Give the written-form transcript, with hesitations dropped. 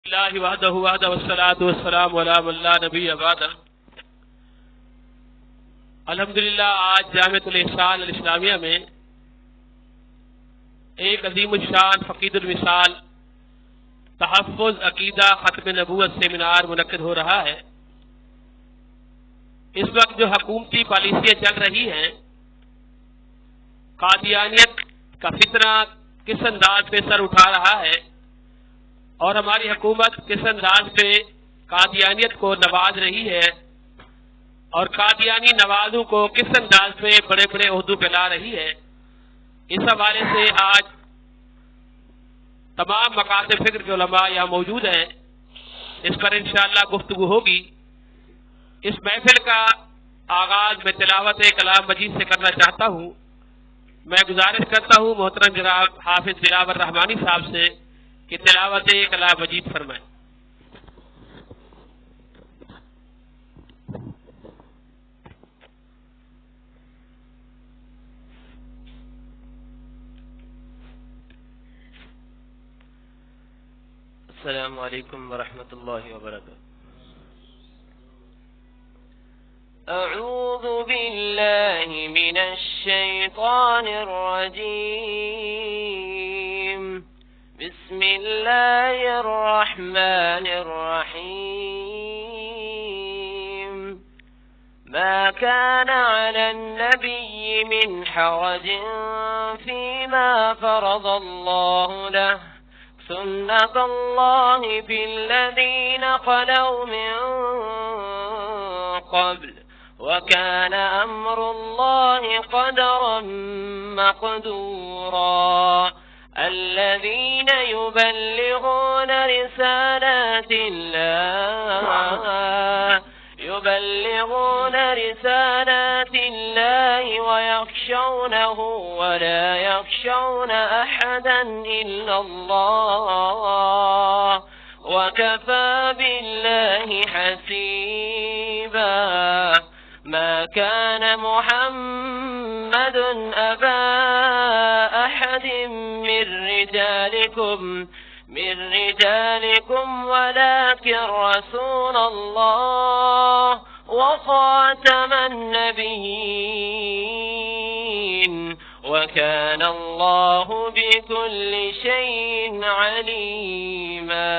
اللہ وحدہ والصلاۃ والسلام علی من لا نبی بعدہ۔ الحمدللہ آج جامعۃ الاحسان الاسلامیہ میں ایک عظیم الشان فقید المثال تحفظ عقیدہ ختم نبوت سیمینار منعقد ہو رہا ہے۔ اس وقت جو حکومتی پالیسیاں چل رہی ہیں، قادیانیت کا فتنہ کس انداز پہ سر اٹھا رہا ہے اور ہماری حکومت کس انداز پہ قادیانیت کو نواز رہی ہے اور قادیانی نوازوں کو کس انداز پہ بڑے بڑے عہدوں پہ لا رہی ہے، اس حوالے سے آج تمام مکاتب فکر کے علماء یہاں موجود ہیں۔ اس پر انشاءاللہ گفتگو ہوگی۔ اس محفل کا آغاز میں تلاوت کلام مجید سے کرنا چاہتا ہوں۔ میں گزارش کرتا ہوں محترم جناب حافظ دلاور رحمانی صاحب سے کہ تلاوت کلام مجید فرمائیں۔ السلام علیکم ورحمۃ اللہ وبرکاتہ۔ اعوذ باللہ من الشیطان الرجیم، بسم اللہ الرحمن الرحیم، ما كان على النبي من حرج فيما فرض الله له، سنة الله في الذين خلوا من قبل، وكان أمر الله قدرا مقدورا، الذين يبلغون رسالات الله ويخشونه ولا يخشون أحدا إلا الله، وكفى بالله حسيبا، ما كان محمد أبا أحد من رجالكم ولكن رسول الله وخاتم النبيين، وكان الله بكل شيء عليما۔